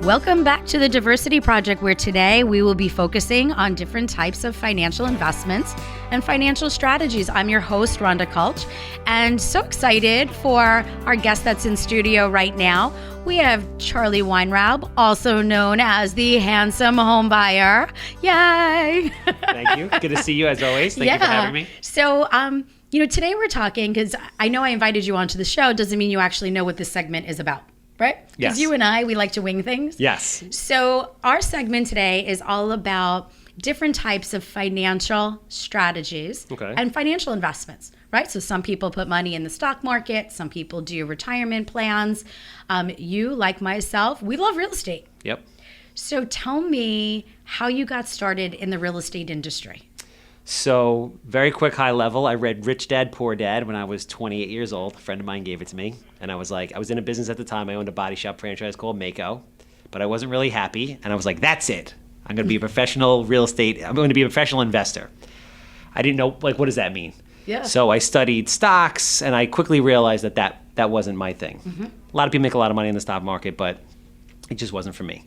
Welcome back to the Diversity Project, where today we will be focusing on different types of financial investments and financial strategies. I'm your host, Rhonda Kulch, and so excited for our guest that's in studio right now. We have Charlie Weinruab, also known as the handsome homebuyer. Yay! Thank you. Good to see you as always. Thank you for having me. So, today we're talking, because I know I invited you onto the show, doesn't mean you actually know what this segment is about. Right? Because Yes. you and I, we like to wing things. Yes. So our segment today is all about different types of financial strategies and financial investments, right? So some people put money in the stock market. Some people do retirement plans. You, like myself, we love real estate. Yep. So tell me how you got started in the real estate industry. So very quick high level, I read Rich Dad, Poor Dad when I was 28 years old. A friend of mine gave it to me. And I was in a business at the time. I owned a body shop franchise called Mako. But I wasn't really happy. And I was like, that's it. I'm going to be a professional real estate. I'm going to be a professional investor. I didn't know, what does that mean? Yeah. So I studied stocks, and I quickly realized that wasn't my thing. Mm-hmm. A lot of people make a lot of money in the stock market, but it just wasn't for me.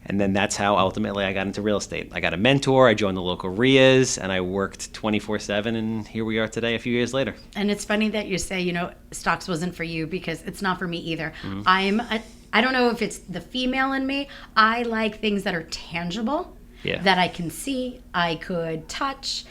And then that's how ultimately I got into real estate. I got a mentor, I joined the local RIAs, and I worked 24/7, and here we are today a few years later. And it's funny that you say, stocks wasn't for you, because it's not for me either. Mm-hmm. I don't know if it's the female in me. I like things that are tangible, that I can see, I could touch.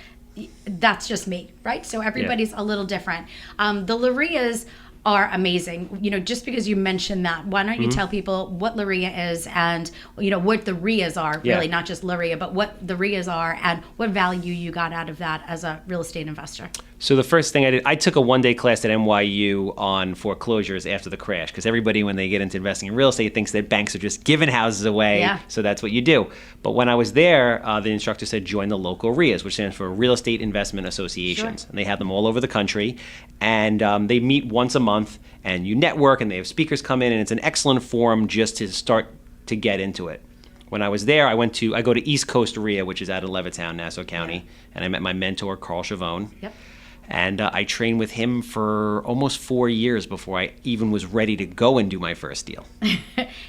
That's just me, right? So everybody's a little different. The RIAs are amazing. Just because you mentioned that, why don't you tell people what LRIA is and, what the RIAs are, really, not just LRIA, but what the RIAs are and what value you got out of that as a real estate investor. So the first thing I did, I took a one-day class at NYU on foreclosures after the crash, because everybody, when they get into investing in real estate, thinks that banks are just giving houses away, so that's what you do. But when I was there, the instructor said, join the local RIAs, which stands for Real Estate Investment Associations. And they have them all over the country, and they meet once a month, and you network, and they have speakers come in, and it's an excellent forum just to start to get into it. When I was there, I go to East Coast RIA, which is out of Levittown, Nassau County, and I met my mentor, Carl Chavone. Yep. And I trained with him for almost 4 years before I even was ready to go and do my first deal.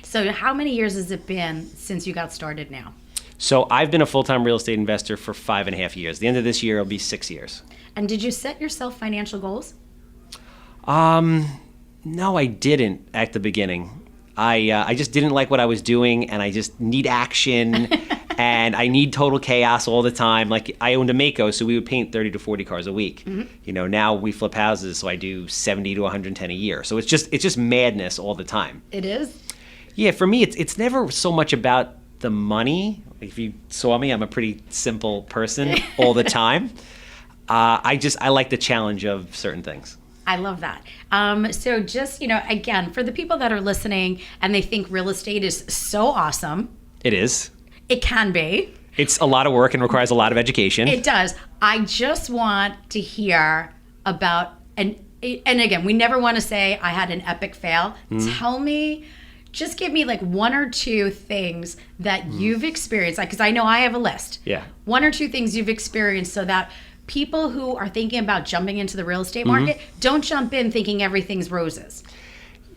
So how many years has it been since you got started now? So I've been a full-time real estate investor for 5.5 years. The end of this year, it'll be 6 years. And did you set yourself financial goals? No, I didn't at the beginning. I just didn't like what I was doing, and I just need action. And I need total chaos all the time. Like, I owned a Mako, so we would paint 30 to 40 cars a week. Mm-hmm. Now we flip houses, so I do 70 to 110 a year. So it's just madness all the time. It is? Yeah, for me, it's never so much about the money. If you saw me, I'm a pretty simple person all the time. I like the challenge of certain things. I love that. So just, again, for the people that are listening and they think real estate is so awesome. It is. It can be. It's a lot of work and requires a lot of education. It does. I just want to hear about, and again, we never want to say I had an epic fail. Tell me, just give me like one or two things that you've experienced, because I know I have a list. Yeah. One or two things you've experienced so that people who are thinking about jumping into the real estate market don't jump in thinking everything's roses.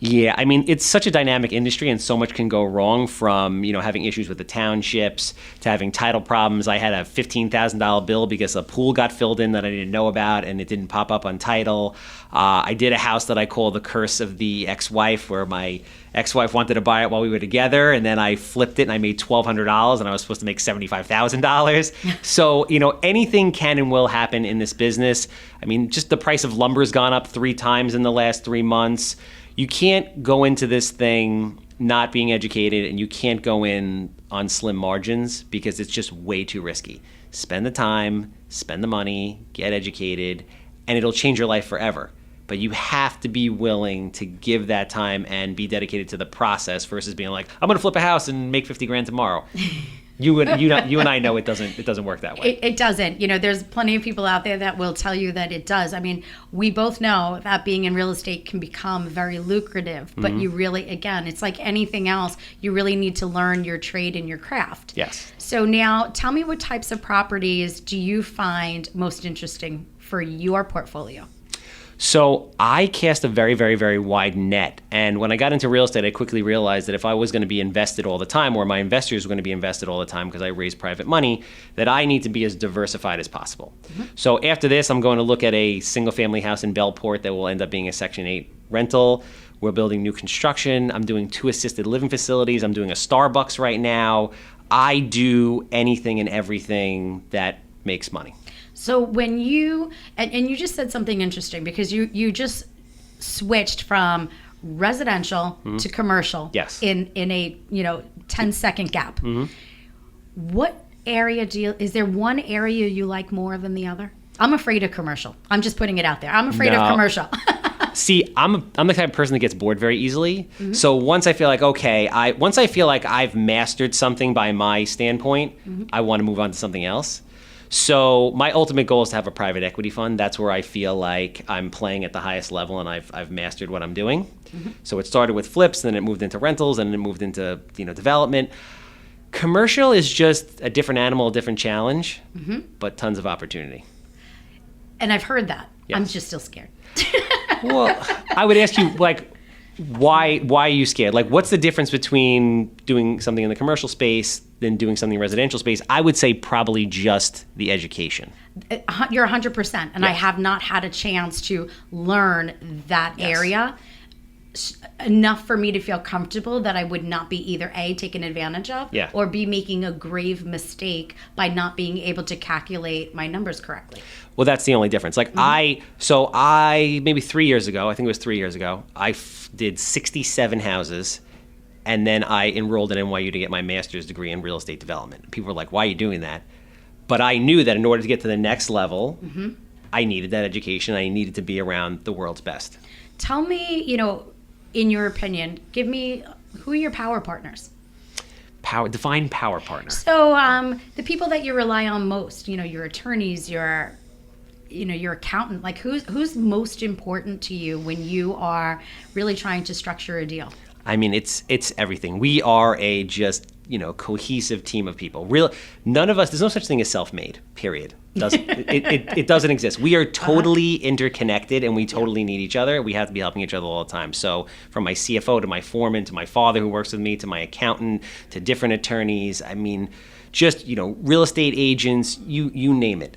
Yeah, I mean, it's such a dynamic industry, and so much can go wrong, from, having issues with the townships to having title problems. I had a $15,000 bill because a pool got filled in that I didn't know about, and it didn't pop up on title. I did a house that I call the curse of the ex-wife, where my ex-wife wanted to buy it while we were together, and then I flipped it and I made $1,200, and I was supposed to make $75,000. So, anything can and will happen in this business. I mean, just the price of lumber has gone up 3 times in the last 3 months. You can't go into this thing not being educated, and you can't go in on slim margins, because it's just way too risky. Spend the time, spend the money, get educated, and it'll change your life forever. But you have to be willing to give that time and be dedicated to the process versus being like, I'm going to flip a house and make $50,000 tomorrow. You and I know it doesn't work that way. It doesn't. There's plenty of people out there that will tell you that it does. I mean, we both know that being in real estate can become very lucrative, but you really, again, it's like anything else. You really need to learn your trade and your craft. Yes. So now, tell me, what types of properties do you find most interesting for your portfolio? So I cast a very, very, very wide net. And when I got into real estate, I quickly realized that if I was going to be invested all the time, or my investors were going to be invested all the time because I raise private money, that I need to be as diversified as possible. So after this, I'm going to look at a single family house in Bellport that will end up being a Section 8 rental. We're building new construction. I'm doing 2 assisted living facilities. I'm doing a Starbucks right now. I do anything and everything that makes money. So when you, and you just said something interesting, because you just switched from residential to commercial. Yes. In a 10-second gap. What area is there one area you like more than the other? I'm afraid of commercial. I'm just putting it out there. I'm afraid of commercial. See, I'm the type of person that gets bored very easily. So once I feel like, once I feel like I've mastered something by my standpoint, I want to move on to something else. So my ultimate goal is to have a private equity fund. That's where I feel like I'm playing at the highest level and I've mastered what I'm doing. So it started with flips, then it moved into rentals, and then it moved into development. Commercial is just a different animal, a different challenge, but tons of opportunity. And I've heard that. Yes. I'm just still scared. Well, I would ask you, why are you scared? What's the difference between doing something in the commercial space than doing something in the residential space? I would say probably just the education. You're 100%. And I have not had a chance to learn that area enough for me to feel comfortable that I would not be either A, taken advantage of, or B, making a grave mistake by not being able to calculate my numbers correctly. Well, that's the only difference. I maybe 3 years ago, I think it was 3 years ago, I did 67 houses, and then I enrolled at NYU to get my master's degree in real estate development. People were like, why are you doing that? But I knew that in order to get to the next level, I needed that education. I needed to be around the world's best. Tell me, in your opinion, give me, who are your power partners? Define power partner. So the people that you rely on most, your attorneys, your accountant, who's most important to you when you are really trying to structure a deal? I mean, it's everything. We are a just, cohesive team of people. None of us, there's no such thing as self-made, period. It doesn't exist. We are totally interconnected, and we totally need each other. We have to be helping each other all the time. So from my CFO to my foreman to my father who works with me to my accountant to different attorneys, I mean, just, real estate agents, you name it.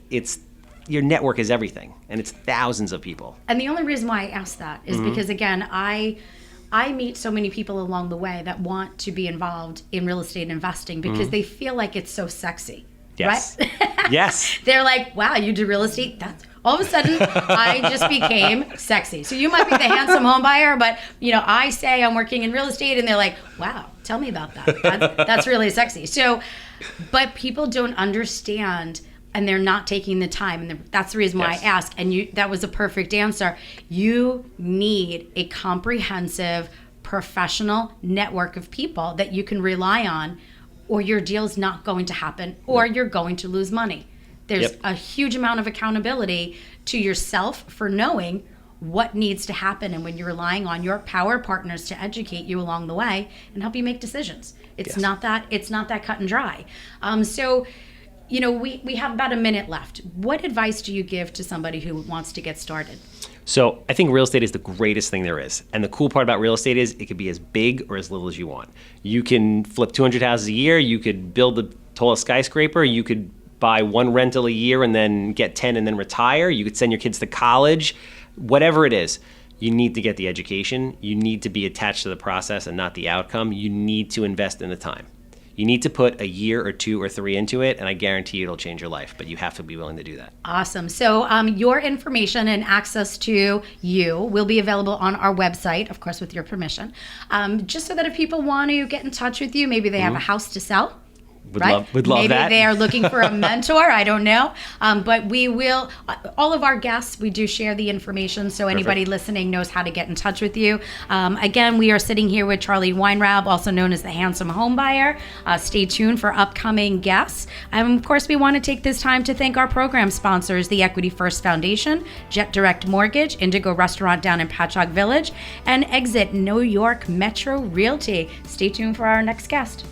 Your network is everything, and it's thousands of people. And the only reason why I ask that is because, again, I meet so many people along the way that want to be involved in real estate investing because they feel like it's so sexy. Yes. Right? Yes. They're like, wow, you do real estate? That's all of a sudden I just became sexy. So you might be the handsome home buyer, but I say I'm working in real estate and they're like, wow, tell me about that. That's really sexy. So, but people don't understand, and they're not taking the time, and that's the reason why I ask. And that was a perfect answer. You need a comprehensive, professional network of people that you can rely on, or your deal's not going to happen, or you're going to lose money. There's a huge amount of accountability to yourself for knowing what needs to happen, and when you're relying on your power partners to educate you along the way and help you make decisions. It's not that cut and dry. So we have about a minute left. What advice do you give to somebody who wants to get started? So I think real estate is the greatest thing there is. And the cool part about real estate is it could be as big or as little as you want. You can flip 200 houses a year. You could build the tallest skyscraper. You could buy one rental a year and then get 10 and then retire. You could send your kids to college. Whatever it is, you need to get the education. You need to be attached to the process and not the outcome. You need to invest in the time. You need to put a year or 2 or 3 into it, and I guarantee you it'll change your life, but you have to be willing to do that. Awesome. So your information and access to you will be available on our website, of course, with your permission, just so that if people want to get in touch with you, maybe they have a house to sell. Would love Maybe that. Maybe they are looking for a mentor. I don't know. But we will, all of our guests, we do share the information so anybody listening knows how to get in touch with you. Again, we are sitting here with Charlie Weinruab, also known as the Handsome Homebuyer. Stay tuned for upcoming guests. Of course, we want to take this time to thank our program sponsors, the Equity First Foundation, Jet Direct Mortgage, Indigo Restaurant down in Patchogue Village, and Exit New York Metro Realty. Stay tuned for our next guest.